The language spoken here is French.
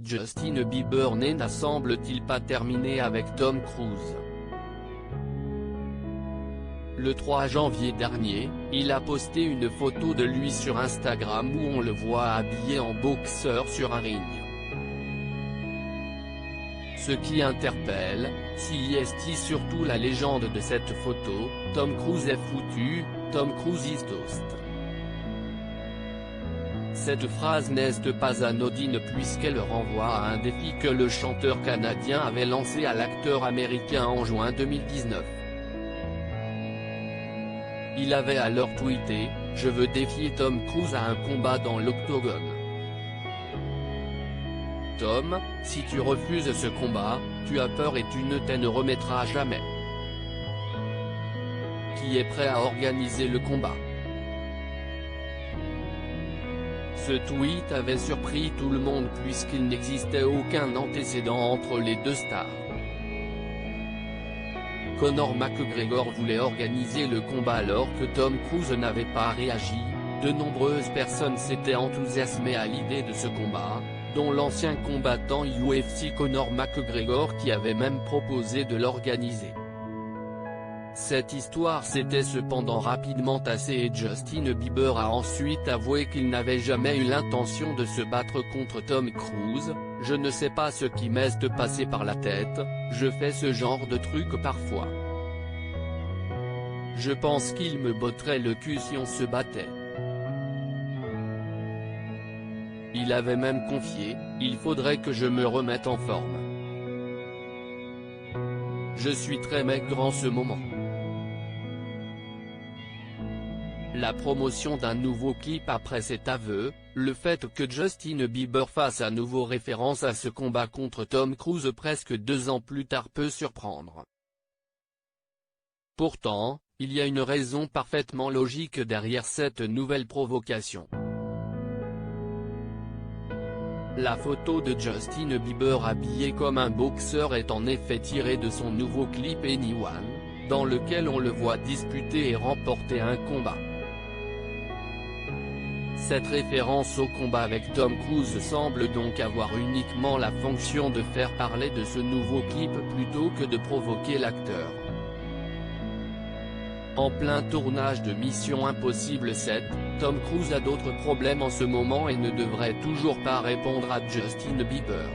Justin Bieber n'a semble-t-il pas terminé avec Tom Cruise. Le 3 janvier dernier, il a posté une photo de lui sur Instagram où on le voit habillé en boxeur sur un ring. Ce qui interpelle, c'est surtout la légende de cette photo, Tom Cruise est foutu, Tom Cruise is toast. Cette phrase n'est pas anodine puisqu'elle renvoie à un défi que le chanteur canadien avait lancé à l'acteur américain en juin 2019. Il avait alors tweeté « Je veux défier Tom Cruise à un combat dans l'octogone. Tom, si tu refuses ce combat, tu as peur et tu ne t'en remettras jamais. Qui est prêt à organiser le combat ?» Ce tweet avait surpris tout le monde puisqu'il n'existait aucun antécédent entre les deux stars. Conor McGregor voulait organiser le combat alors que Tom Cruise n'avait pas réagi. De nombreuses personnes s'étaient enthousiasmées à l'idée de ce combat, dont l'ancien combattant UFC Conor McGregor qui avait même proposé de l'organiser. Cette histoire s'était cependant rapidement tassée et Justin Bieber a ensuite avoué qu'il n'avait jamais eu l'intention de se battre contre Tom Cruise. « Je ne sais pas ce qui m'est passé par la tête, je fais ce genre de truc parfois. Je pense qu'il me botterait le cul si on se battait. » Il avait même confié « Il faudrait que je me remette en forme. Je suis très maigre en ce moment. » La promotion d'un nouveau clip après cet aveu, le fait que Justin Bieber fasse à nouveau référence à ce combat contre Tom Cruise presque 2 ans plus tard peut surprendre. Pourtant, il y a une raison parfaitement logique derrière cette nouvelle provocation. La photo de Justin Bieber habillé comme un boxeur est en effet tirée de son nouveau clip Anyone, dans lequel on le voit disputer et remporter un combat. Cette référence au combat avec Tom Cruise semble donc avoir uniquement la fonction de faire parler de ce nouveau clip plutôt que de provoquer l'acteur. En plein tournage de Mission Impossible 7, Tom Cruise a d'autres problèmes en ce moment et ne devrait toujours pas répondre à Justin Bieber.